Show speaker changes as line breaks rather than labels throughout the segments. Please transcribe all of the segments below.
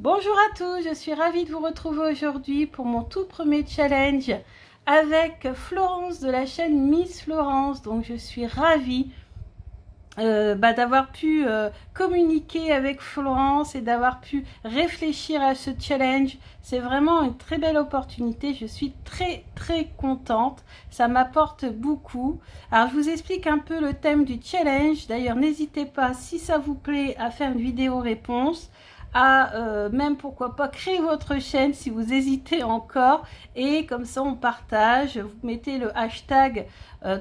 Bonjour à tous, je suis ravie de vous retrouver aujourd'hui pour mon tout premier challenge avec Florence de la chaîne Miss Florence. Donc je suis ravie d'avoir pu communiquer avec Florence et d'avoir pu réfléchir à ce challenge. C'est vraiment une très belle opportunité, je suis très contente, ça m'apporte beaucoup. Alors je vous explique un peu le thème du challenge. D'ailleurs n'hésitez pas, si ça vous plaît, à faire une vidéo réponse, à même pourquoi pas créer votre chaîne si vous hésitez encore, et comme ça on partage. Vous mettez le hashtag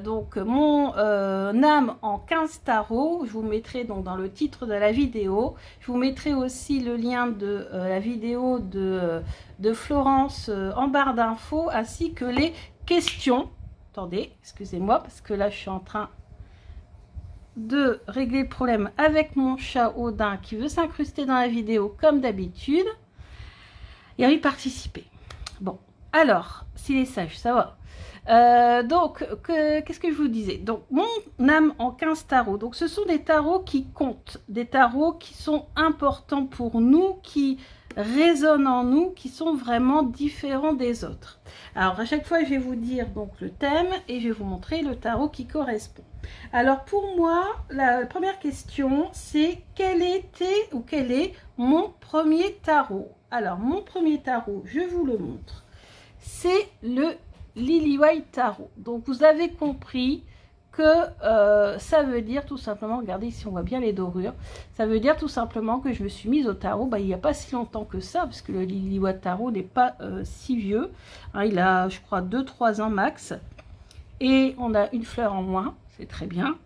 donc mon âme en 15 tarots, je vous mettrai donc dans le titre de la vidéo. Je vous mettrai aussi le lien de la vidéo de Florence en barre d'infos, ainsi que les questions. Attendez, excusez-moi parce que là je suis en train de régler le problème avec mon chat Odin qui veut s'incruster dans la vidéo comme d'habitude et y participer. Bon, alors, s'il est sage, ça va. Donc, qu'est-ce que je vous disais? Donc, mon âme en 15 tarots. Donc, ce sont des tarots qui comptent, des tarots qui sont importants pour nous, qui résonnent en nous, qui sont vraiment différents des autres. Alors, à chaque fois, je vais vous dire donc le thème et je vais vous montrer le tarot qui correspond. Alors, pour moi, la première question, c'est quel était ou quel est mon premier tarot? Alors, mon premier tarot, je vous le montre. C'est le Lily White Tarot. Donc vous avez compris que ça veut dire tout simplement, regardez ici on voit bien les dorures, ça veut dire tout simplement que je me suis mise au tarot il n'y a pas si longtemps que ça, parce que le Lily White Tarot n'est pas si vieux, hein, il a je crois 2-3 ans max, et on a une fleur en moins, c'est très bien.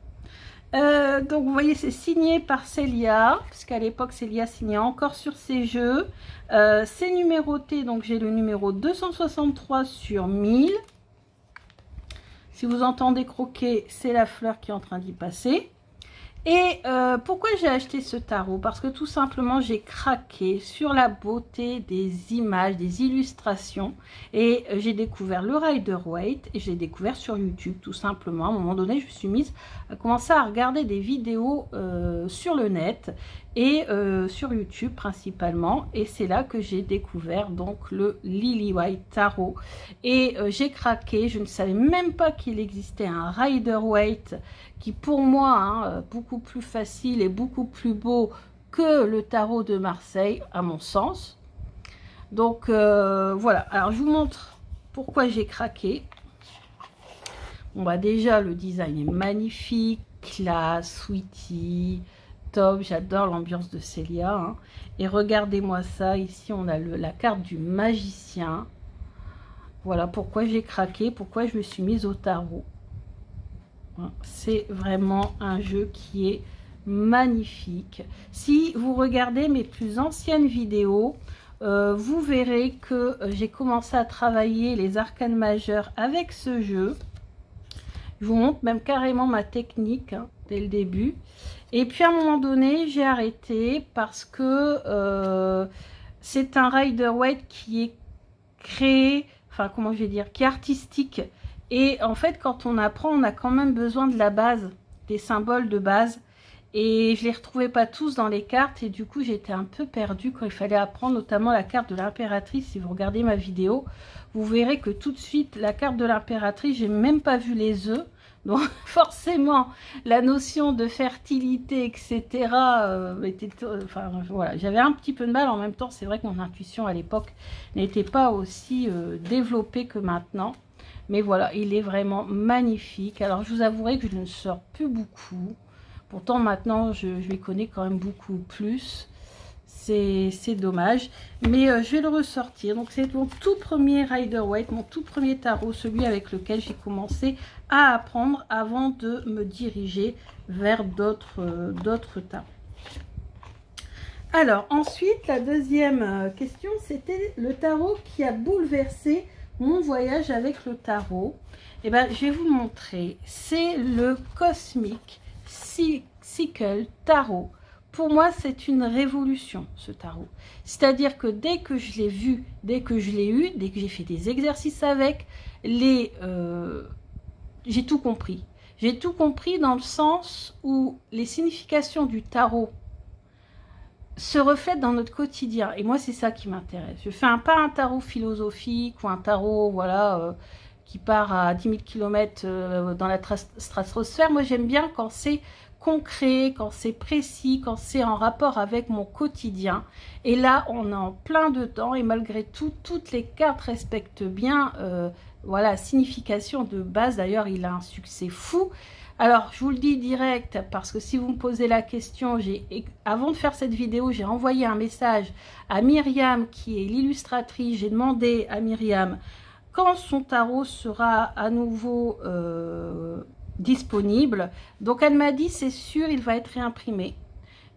Donc vous voyez, c'est signé par Célia, parce qu'à l'époque Célia signait encore sur ses jeux. C'est numéroté, donc j'ai le numéro 263 sur 1000. Si vous entendez croquer, c'est la fleur qui est en train d'y passer. Et pourquoi j'ai acheté ce tarot? Parce que tout simplement j'ai craqué sur la beauté des images, des illustrations, et j'ai découvert le Rider-Waite et j'ai découvert sur YouTube tout simplement. À un moment donné, je me suis mise à commencer à regarder des vidéos sur le net et sur YouTube principalement, et c'est là que j'ai découvert donc le Lily White Tarot et j'ai craqué. Je ne savais même pas qu'il existait un Rider-Waite qui pour moi hein, beaucoup plus facile et beaucoup plus beau que le tarot de Marseille à mon sens. Donc voilà, alors je vous montre pourquoi j'ai craqué. Bon bah déjà le design est magnifique, classe, sweetie, top, j'adore l'ambiance de Célia hein. Et regardez-moi ça, ici on a la carte du magicien. Voilà pourquoi j'ai craqué, pourquoi je me suis mise au tarot. C'est vraiment un jeu qui est magnifique. Si vous regardez mes plus anciennes vidéos, vous verrez que j'ai commencé à travailler les arcanes majeures avec ce jeu. Je vous montre même carrément ma technique hein, dès le début. Et puis à un moment donné, j'ai arrêté parce que c'est un Rider-Waite qui est créé, enfin comment je vais dire, qui est artistique. Et en fait, quand on apprend, on a quand même besoin de la base, des symboles de base. Et je ne les retrouvais pas tous dans les cartes. Et du coup, j'étais un peu perdue quand il fallait apprendre, notamment la carte de l'impératrice. Si vous regardez ma vidéo, vous verrez que tout de suite, la carte de l'impératrice, j'ai même pas vu les œufs. Donc forcément, la notion de fertilité, etc. Enfin voilà, j'avais un petit peu de mal. En même temps, c'est vrai que mon intuition à l'époque n'était pas aussi développée que maintenant. Mais voilà, il est vraiment magnifique. Alors, je vous avouerai que je ne sors plus beaucoup. Pourtant, maintenant, je les connais quand même beaucoup plus. C'est dommage. Mais je vais le ressortir. Donc, c'est mon tout premier Rider-Waite, mon tout premier tarot, celui avec lequel j'ai commencé à apprendre avant de me diriger vers d'autres tarots. Alors, ensuite, la deuxième question, c'était le tarot qui a bouleversé mon voyage avec le tarot. Et ben, je vais vous montrer. C'est le Cosmic Sickle Tarot. Pour moi, c'est une révolution, ce tarot. C'est-à-dire que dès que je l'ai vu, dès que je l'ai eu, dès que j'ai fait des exercices avec, j'ai tout compris. J'ai tout compris dans le sens où les significations du tarot se reflète dans notre quotidien. Et moi, c'est ça qui m'intéresse. Je fais pas un tarot philosophique ou un tarot, voilà, qui part à 10 000 km dans la stratosphère. Moi, j'aime bien quand c'est concret, quand c'est précis, quand c'est en rapport avec mon quotidien. Et là, on est en plein dedans et malgré tout, toutes les cartes respectent bien voilà, signification de base. D'ailleurs, il a un succès fou. Alors, je vous le dis direct, parce que si vous me posez la question, avant de faire cette vidéo, j'ai envoyé un message à Myriam, qui est l'illustratrice. J'ai demandé à Myriam quand son tarot sera à nouveau disponible. Donc, elle m'a dit, c'est sûr, il va être réimprimé.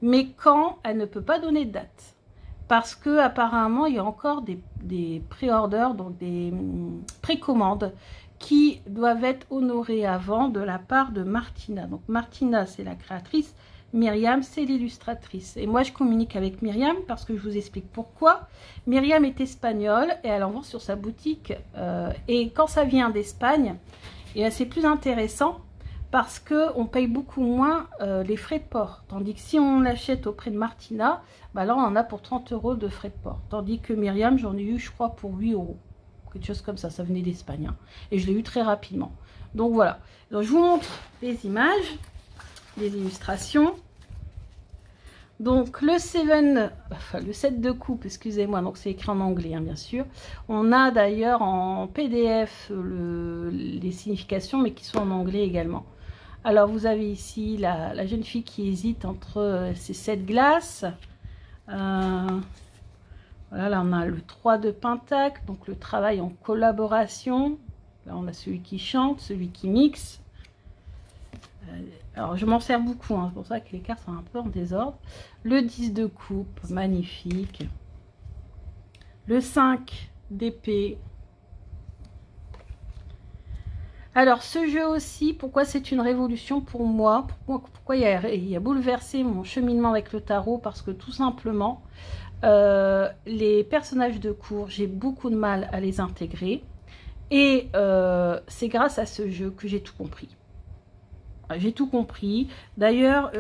Mais quand, elle ne peut pas donner de date. Parce que apparemment, il y a encore des pré-orders, donc des précommandes, qui doivent être honorés avant de la part de Martina. Donc Martina, c'est la créatrice, Myriam, c'est l'illustratrice. Et moi, je communique avec Myriam parce que je vous explique pourquoi. Myriam est espagnole et elle en vend sur sa boutique. Et quand ça vient d'Espagne, c'est plus intéressant parce qu'on paye beaucoup moins les frais de port. Tandis que si on l'achète auprès de Martina, bah là, on en a pour 30 € de frais de port. Tandis que Myriam, j'en ai eu, je crois, pour 8 €. Quelque chose comme ça, ça venait d'Espagne. Hein. Et je l'ai eu très rapidement. Donc voilà. Donc, je vous montre les images, les illustrations. Donc le 7 de coupe, excusez-moi, donc c'est écrit en anglais, hein, bien sûr. On a d'ailleurs en PDF les significations, mais qui sont en anglais également. Alors vous avez ici la jeune fille qui hésite entre ces 7 glaces. Voilà, là on a le 3 de pentacle, donc le travail en collaboration. Là on a celui qui chante, celui qui mixe. Alors je m'en sers beaucoup, hein, c'est pour ça que les cartes sont un peu en désordre. Le 10 de coupe, magnifique. Le 5 d'épée. Alors ce jeu aussi, pourquoi c'est une révolution pour moi? Pourquoi il a bouleversé mon cheminement avec le tarot? Parce que tout simplement, les personnages de cours, j'ai beaucoup de mal à les intégrer. Et c'est grâce à ce jeu que j'ai tout compris. J'ai tout compris. D'ailleurs,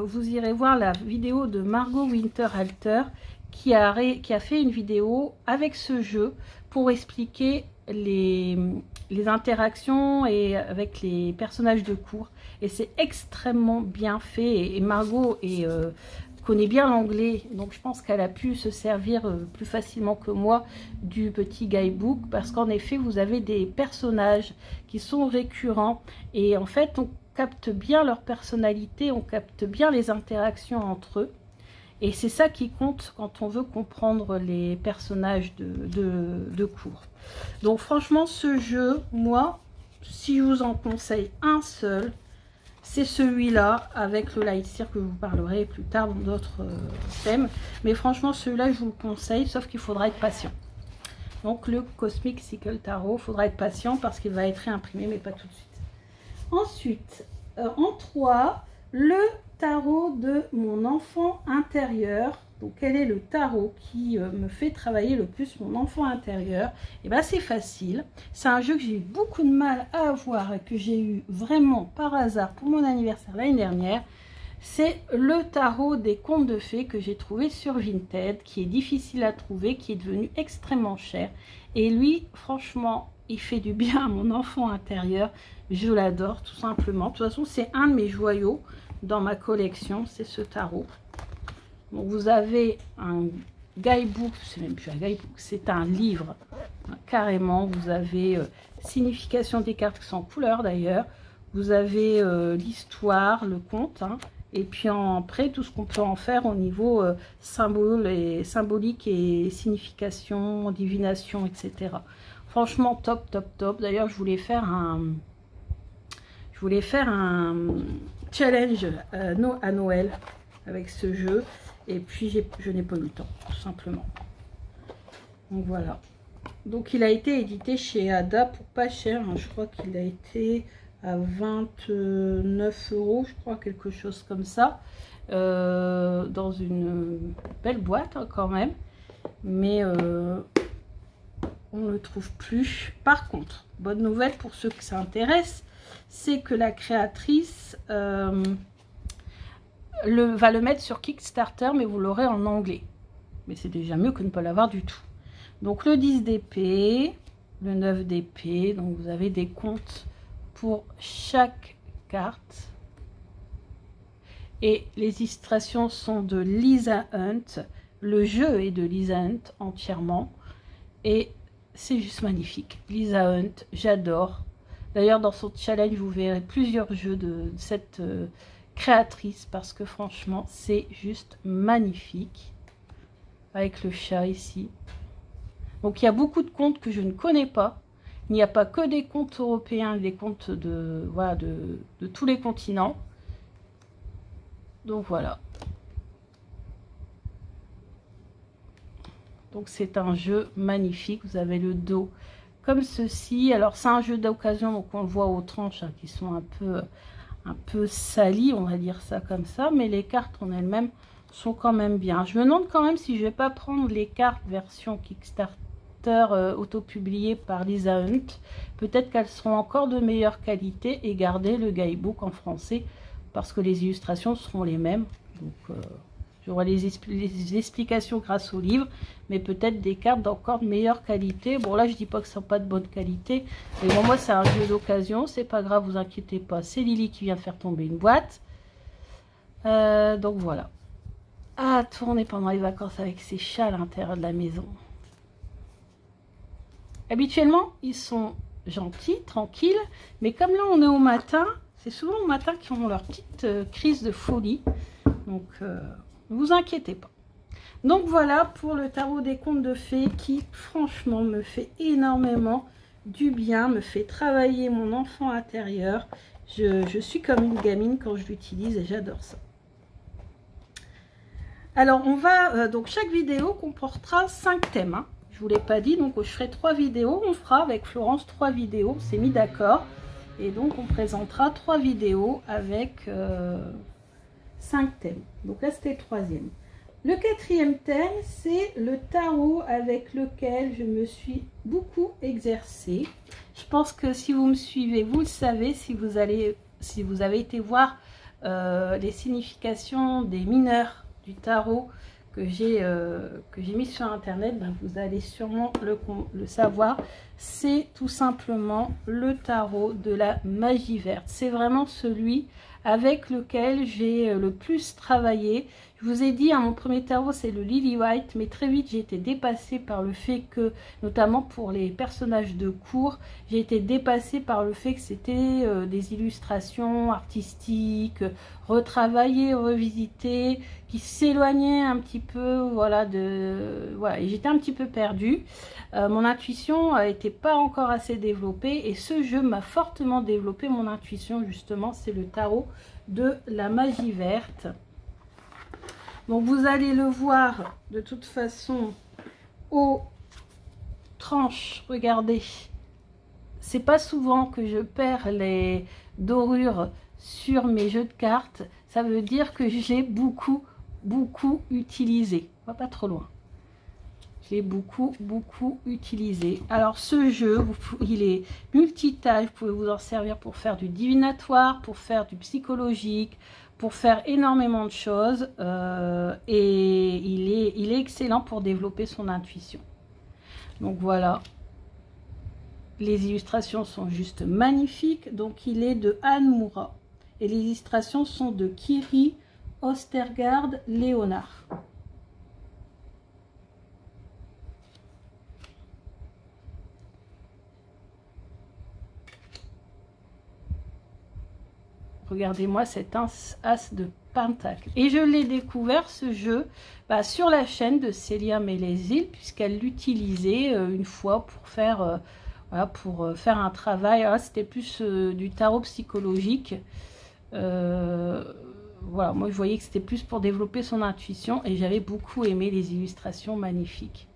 vous irez voir la vidéo de Margot Winterhalter qui a fait une vidéo avec ce jeu pour expliquer les interactions et avec les personnages de cours. Et c'est extrêmement bien fait. Et Margot connaît bien l'anglais, donc je pense qu'elle a pu se servir plus facilement que moi du petit guidebook, parce qu'en effet, vous avez des personnages qui sont récurrents. Et en fait, on capte bien leur personnalité, on capte bien les interactions entre eux. Et c'est ça qui compte quand on veut comprendre les personnages de cours. Donc franchement, ce jeu, moi, si je vous en conseille un seul, c'est celui-là avec le Lightseer que je vous parlerai plus tard dans d'autres thèmes. Mais franchement, celui-là, je vous le conseille, sauf qu'il faudra être patient. Donc le Cosmic Cycle Tarot, il faudra être patient parce qu'il va être réimprimé, mais pas tout de suite. Ensuite, en 3, le tarot de mon enfant intérieur. Donc quel est le tarot qui me fait travailler le plus mon enfant intérieur? Et bien c'est facile, c'est un jeu que j'ai eu beaucoup de mal à avoir et que j'ai eu vraiment par hasard pour mon anniversaire l'année dernière. C'est le tarot des contes de fées que j'ai trouvé sur Vinted, qui est difficile à trouver, qui est devenu extrêmement cher. Et lui, franchement, il fait du bien à mon enfant intérieur. Je l'adore tout simplement. De toute façon, c'est un de mes joyaux dans ma collection, c'est ce tarot. Donc vous avez un guidebook, c'est même plus un guidebook, c'est un livre, carrément. Vous avez signification des cartes qui sont en couleur d'ailleurs. Vous avez l'histoire, le conte, hein, et puis après tout ce qu'on peut en faire au niveau symbolique et signification, divination, etc. Franchement top, top, top. D'ailleurs je voulais faire un challenge à Noël avec ce jeu. Et puis, je n'ai pas eu le temps, tout simplement. Donc, voilà. Donc, il a été édité chez Ada pour pas cher. Hein. Je crois qu'il a été à 29 €, je crois, quelque chose comme ça. Dans une belle boîte, hein, quand même. Mais on ne le trouve plus. Par contre, bonne nouvelle pour ceux que ça intéresse, c'est que la créatrice... va le mettre sur Kickstarter, mais vous l'aurez en anglais. Mais c'est déjà mieux que de ne pas l'avoir du tout. Donc le 10 d'épée, le 9 d'épée, donc vous avez des comptes pour chaque carte. Et les illustrations sont de Lisa Hunt. Le jeu est de Lisa Hunt entièrement. Et c'est juste magnifique. Lisa Hunt, j'adore. D'ailleurs, dans son challenge, vous verrez plusieurs jeux de cette créatrice parce que franchement, c'est juste magnifique. Avec le chat ici. Donc, il y a beaucoup de comptes que je ne connais pas. Il n'y a pas que des comptes européens, des comptes de, voilà, de tous les continents. Donc, voilà. Donc, c'est un jeu magnifique. Vous avez le dos comme ceci. Alors, c'est un jeu d'occasion, donc on le voit aux tranches hein, qui sont un peu salies, on va dire ça comme ça. Mais les cartes en elles-mêmes sont quand même bien. Je me demande quand même si je vais pas prendre les cartes version Kickstarter auto-publiées par Lisa Hunt. Peut-être qu'elles seront encore de meilleure qualité et garder le guidebook en français parce que les illustrations seront les mêmes. Donc, j'aurai les explications grâce au livre, mais peut-être des cartes d'encore de meilleure qualité. Bon, là, je dis pas que ce ne sont pas de bonne qualité. Mais bon, moi, c'est un jeu d'occasion. C'est pas grave, vous inquiétez pas. C'est Lily qui vient de faire tomber une boîte. Donc, voilà. À tourner pendant les vacances avec ses chats à l'intérieur de la maison. Habituellement, ils sont gentils, tranquilles. Mais comme là, on est au matin, c'est souvent au matin qu'ils ont leur petite crise de folie. Donc, ne vous inquiétez pas. Donc voilà pour le tarot des contes de fées qui franchement me fait énormément du bien, me fait travailler mon enfant intérieur. Je suis comme une gamine quand je l'utilise et j'adore ça. Alors on va, donc chaque vidéo comportera 5 thèmes. Hein. Je ne vous l'ai pas dit, donc je ferai 3 vidéos. On fera avec Florence 3 vidéos, on s'est mis d'accord. Et donc on présentera 3 vidéos avec 5 thèmes. Donc là c'était le 3e. Le 4e thème, c'est le tarot avec lequel je me suis beaucoup exercée. Je pense que si vous me suivez, vous le savez, si vous avez été voir les significations des mineurs du tarot que j'ai mis sur internet, ben vous allez sûrement le savoir. C'est tout simplement le tarot de la magie verte. C'est vraiment celui avec lequel j'ai le plus travaillé. Je vous ai dit, hein, mon premier tarot, c'est le Lily White, mais très vite, j'ai été dépassée par le fait que, notamment pour les personnages de cours, j'ai été dépassée par le fait que c'était des illustrations artistiques, retravaillées, revisitées, qui s'éloignaient un petit peu, voilà, voilà, et j'étais un petit peu perdue. Mon intuition n'était pas encore assez développée, et ce jeu m'a fortement développé mon intuition, justement, c'est le tarot de la magie verte. Donc vous allez le voir de toute façon aux tranches. Regardez, c'est pas souvent que je perds les dorures sur mes jeux de cartes. Ça veut dire que je l'ai beaucoup utilisé. On va pas trop loin. Je l'ai beaucoup utilisé. Alors ce jeu, il est multitâche. Vous pouvez vous en servir pour faire du divinatoire, pour faire du psychologique, pour faire énormément de choses. Et il est excellent pour développer son intuition. Donc voilà. Les illustrations sont juste magnifiques. Donc il est de Anne Moura. Et les illustrations sont de Kiri Ostergaard Léonard. Regardez-moi cet as de pentacle. Et je l'ai découvert, ce jeu, sur la chaîne de Célia Mélésil, puisqu'elle l'utilisait une fois pour faire, voilà, faire un travail. C'était plus du tarot psychologique. Voilà, moi je voyais que c'était plus pour développer son intuition et j'avais beaucoup aimé les illustrations magnifiques.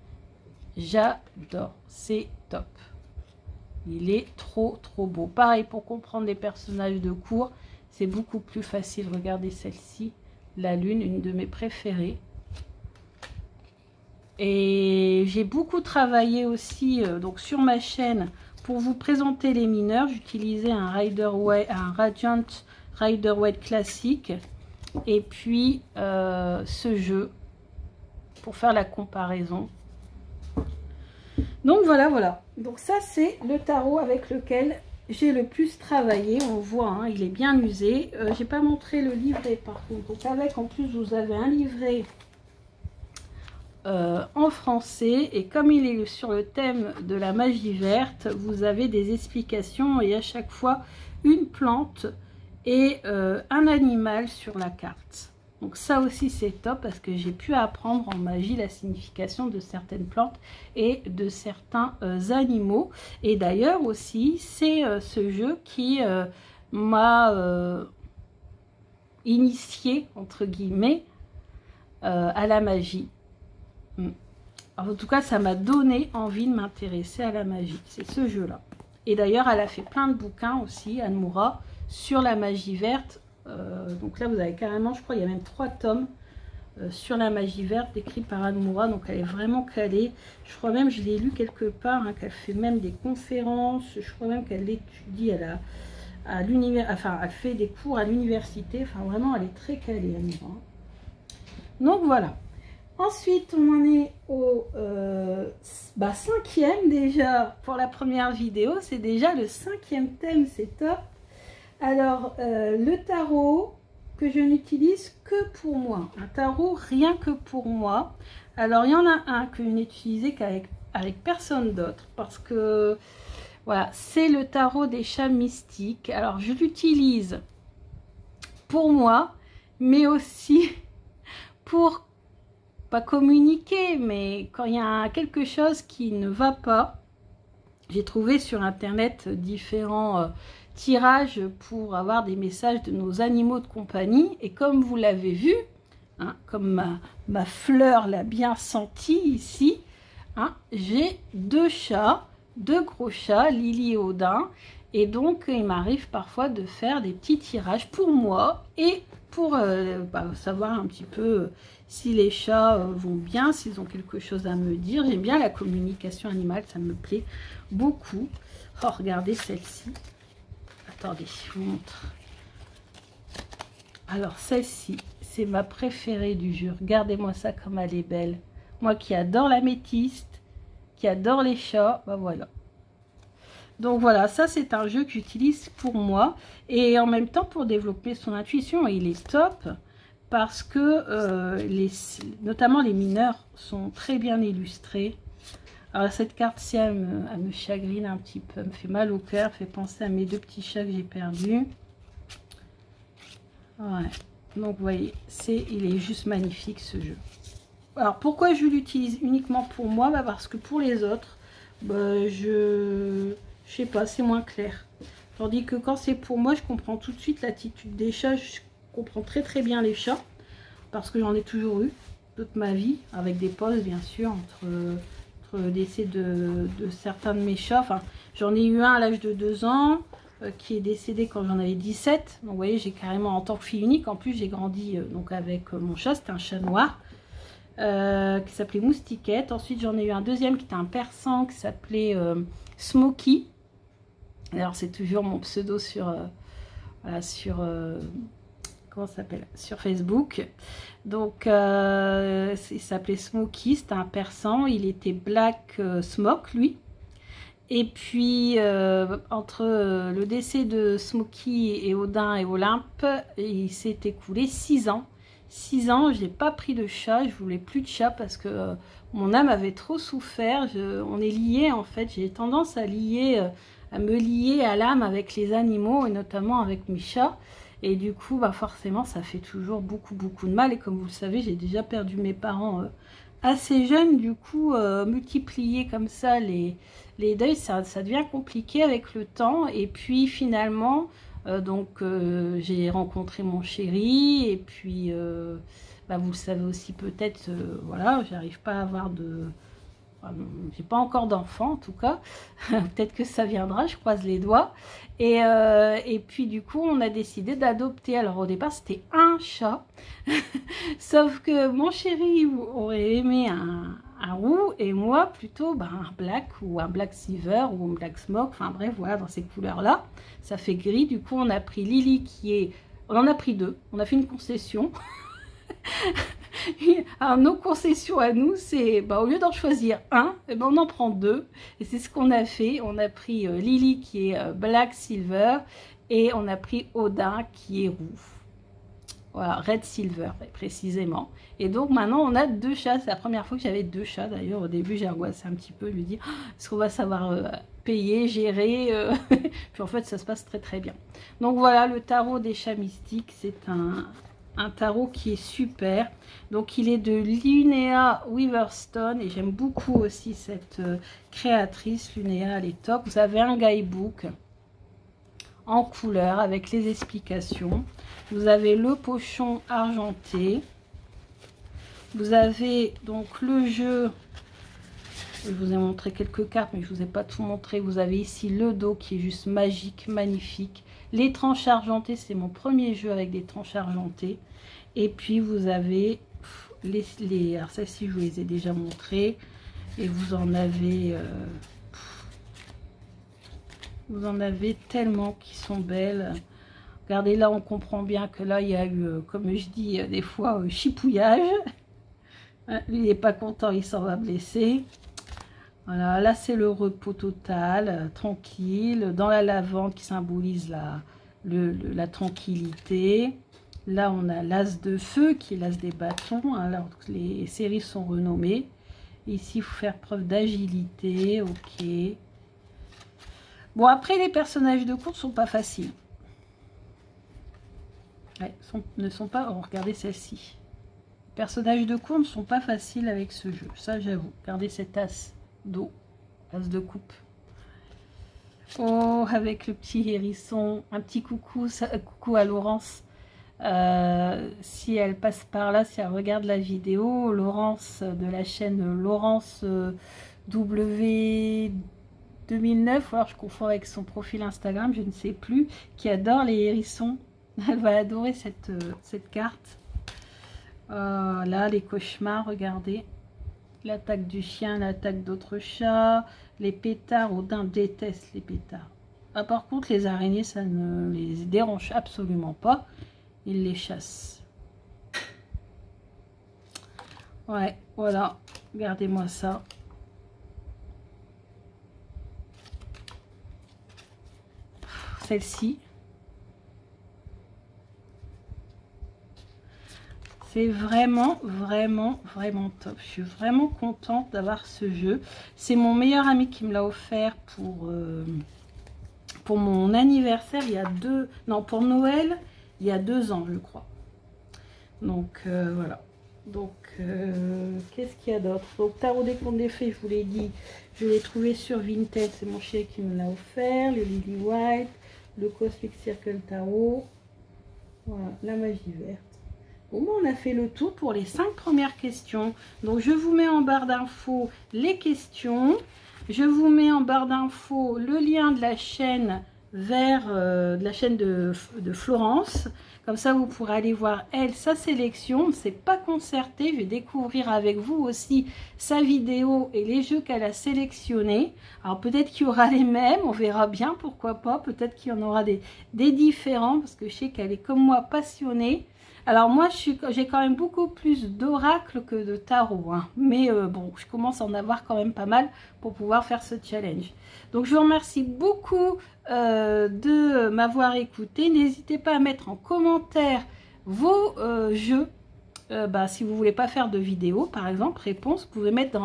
J'adore, c'est top. Il est trop beau. Pareil, pour comprendre les personnages de cours, c'est beaucoup plus facile. Regardez celle-ci, la lune, une de mes préférées. Et j'ai beaucoup travaillé aussi donc sur ma chaîne pour vous présenter les mineurs. J'utilisais un Radiant Rider Waite classique. et puis ce jeu pour faire la comparaison. Donc voilà. Donc ça c'est le tarot avec lequel j'ai le plus travaillé. On voit, hein, il est bien usé. J'ai pas montré le livret par contre. Donc avec, en plus, vous avez un livret en français. Et comme il est sur le thème de la magie verte, vous avez des explications et à chaque fois une plante et un animal sur la carte. Donc ça aussi c'est top parce que j'ai pu apprendre en magie la signification de certaines plantes et de certains animaux. Et d'ailleurs aussi c'est ce jeu qui m'a initié entre guillemets à la magie. Alors, en tout cas ça m'a donné envie de m'intéresser à la magie, c'est ce jeu là. Et d'ailleurs elle a fait plein de bouquins aussi, Anne Moura, sur la magie verte. Donc là vous avez carrément, je crois il y a même 3 tomes sur la magie verte écrits par Anne Moura. Donc elle est vraiment calée, je crois même, je l'ai lu quelque part, hein, qu'elle fait même des conférences, je crois même qu'elle étudie à l'univers, enfin elle fait des cours à l'université, enfin vraiment elle est très calée Anne Moura. Donc voilà. Ensuite on en est au 5e déjà pour la première vidéo, c'est déjà le 5e thème, c'est top. Alors, le tarot que je n'utilise que pour moi. Un tarot rien que pour moi. Alors, il y en a un que je n'ai utilisé avec personne d'autre. Parce que, voilà, c'est le tarot des chats mystiques. Alors, je l'utilise pour moi, mais aussi pour, pas communiquer, mais quand il y a quelque chose qui ne va pas. J'ai trouvé sur Internet différents tirages pour avoir des messages de nos animaux de compagnie. Et comme vous l'avez vu, hein, comme ma fleur l'a bien senti ici, hein, j'ai 2 chats, 2 gros chats, Lily et Odin. Et donc, il m'arrive parfois de faire des petits tirages pour moi et pour savoir un petit peu si les chats vont bien, s'ils ont quelque chose à me dire. J'aime bien la communication animale, ça me plaît beaucoup. Oh, regardez celle-ci. Attendez, je vous montre. Alors, celle-ci, c'est ma préférée du jeu. Regardez-moi ça comme elle est belle. Moi qui adore l'améthyste, qui adore les chats, ben voilà. Donc voilà, ça c'est un jeu que j'utilise pour moi. Et en même temps pour développer son intuition. Et il est top parce que notamment les mineurs sont très bien illustrés. Alors cette carte-ci, elle me chagrine un petit peu, elle me fait mal au cœur, fait penser à mes 2 petits chats que j'ai perdus. Ouais, donc vous voyez, il est juste magnifique ce jeu. Alors pourquoi je l'utilise uniquement pour moi? Parce que pour les autres, je sais pas, c'est moins clair. Tandis que quand c'est pour moi, je comprends tout de suite l'attitude des chats, je comprends très bien les chats, parce que j'en ai toujours eu toute ma vie, avec des pauses bien sûr, entre le décès de certains de mes chats. Enfin, j'en ai eu un à l'âge de 2 ans, qui est décédé quand j'en avais 17. Donc vous voyez, j'ai carrément, en tant que fille unique, en plus j'ai grandi donc avec mon chat, c'était un chat noir, qui s'appelait Moustiquette. Ensuite j'en ai eu un deuxième qui était un persan qui s'appelait Smokey. Alors c'est toujours mon pseudo sur comment ça s'appelle, sur Facebook. Donc il s'appelait Smokey, c'était un persan, il était Black Smoke lui. Et puis entre le décès de Smokey et Odin et Olympe, il s'est écoulé 6 ans. 6 ans, j'ai pas pris de chat, je voulais plus de chat parce que mon âme avait trop souffert. On est liés en fait, j'ai tendance à me lier à l'âme avec les animaux et notamment avec mes chats. Et du coup, forcément, ça fait toujours beaucoup de mal. Et comme vous le savez, j'ai déjà perdu mes parents assez jeunes. Du coup, multiplier comme ça les deuils, ça devient compliqué avec le temps. Et puis finalement, j'ai rencontré mon chéri. Et puis, vous le savez aussi peut-être, voilà, j'arrive pas à avoir de... J'ai pas encore d'enfant en tout cas, peut-être que ça viendra, je croise les doigts. Et puis du coup on a décidé d'adopter. Alors au départ c'était un chat, sauf que mon chéri aurait aimé un roux et moi plutôt un black ou un black silver ou un black smoke, enfin bref voilà, dans ces couleurs là, ça fait gris. Du coup on a pris Lily qui est on en a pris 2. On a fait une concession. Alors nos concessions à nous, c'est au lieu d'en choisir un, on en prend 2. Et c'est ce qu'on a fait. On a pris Lily qui est Black Silver et on a pris Odin qui est roux. Voilà, Red Silver précisément. Et donc maintenant on a 2 chats. C'est la première fois que j'avais 2 chats d'ailleurs. Au début j'ai angoissé un petit peu, lui dire est-ce qu'on va savoir payer, gérer puis en fait ça se passe très très bien. Donc voilà, le tarot des chats mystiques, c'est un tarot qui est super. Donc il est de Linnea Weaverstone et j'aime beaucoup aussi cette créatrice. Linnea, elle est top. Vous avez un guidebook en couleur avec les explications. Vous avez le pochon argenté. Vous avez donc le jeu. Je vous ai montré quelques cartes, mais je ne vous ai pas tout montré. Vous avez ici le dos qui est juste magique, magnifique. Les tranches argentées, c'est mon premier jeu avec des tranches argentées. Et puis vous avez alors celles-ci, je vous les ai déjà montrées. Et vous en avez tellement qui sont belles. Regardez, là on comprend bien que là il y a eu, comme je dis des fois, chipouillage. Lui il n'est pas content, il s'en va blesser. Voilà, là c'est le repos total, tranquille, dans la lavande qui symbolise la tranquillité. Là on a l'as de feu qui est l'as des bâtons, alors les séries sont renommées. Ici il faut faire preuve d'agilité, ok. Bon, après les personnages de course sont pas faciles. Ouais, ne sont pas, oh, regardez celle-ci. Les personnages de course ne sont pas faciles avec ce jeu, ça j'avoue. Regardez cet as d'eau, as de coupe. Oh, avec le petit hérisson, un petit coucou, coucou à Laurence. Si elle passe par là, si elle regarde la vidéo, Laurence de la chaîne Laurence W 2009, alors je confonds avec son profil Instagram, je ne sais plus, qui adore les hérissons. Elle va adorer cette carte. Là, les cauchemars, regardez. L'attaque du chien, l'attaque d'autres chats, les pétards. Odin déteste les pétards. Ah, par contre, les araignées, ça ne les dérange absolument pas. Il les chasse. Ouais, voilà. Regardez-moi ça. Celle-ci. C'est vraiment, vraiment, vraiment top. Je suis vraiment contente d'avoir ce jeu. C'est mon meilleur ami qui me l'a offert pour mon anniversaire. Il y a pour Noël, il y a 2 ans, je crois. Donc, voilà. Donc, qu'est-ce qu'il y a d'autre? Donc, Tarot des contes des fées, je vous l'ai dit. Je l'ai trouvé sur Vinted. C'est mon chéri qui me l'a offert. Le Lily White, le Cosmic Circle Tarot. Voilà, la magie verte. Bon, on a fait le tour pour les 5 premières questions. Donc, je vous mets en barre d'infos les questions. Je vous mets en barre d'infos le lien de la chaîne de Florence. Comme ça, vous pourrez aller voir, elle, sa sélection. On ne s'est pas concerté. Je vais découvrir avec vous aussi sa vidéo et les jeux qu'elle a sélectionnés. Alors, peut-être qu'il y aura les mêmes. On verra bien, pourquoi pas. Peut-être qu'il y en aura des différents. Parce que je sais qu'elle est comme moi passionnée. Alors moi, j'ai quand même beaucoup plus d'oracles que de tarot. Hein. Mais bon, je commence à en avoir quand même pas mal pour pouvoir faire ce challenge. Donc je vous remercie beaucoup de m'avoir écouté. N'hésitez pas à mettre en commentaire vos jeux. Si vous ne voulez pas faire de vidéo, par exemple, réponse, vous pouvez mettre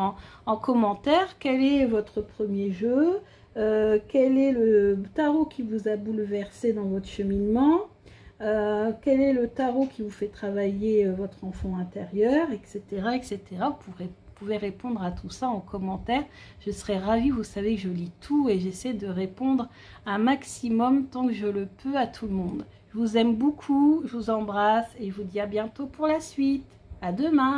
en commentaire quel est votre premier jeu, quel est le tarot qui vous a bouleversé dans votre cheminement. Quel est le tarot qui vous fait travailler votre enfant intérieur, etc. etc. Vous pouvez répondre à tout ça en commentaire. Je serai ravie, vous savez que je lis tout et j'essaie de répondre un maximum tant que je le peux à tout le monde. Je vous aime beaucoup, je vous embrasse et je vous dis à bientôt pour la suite. À demain!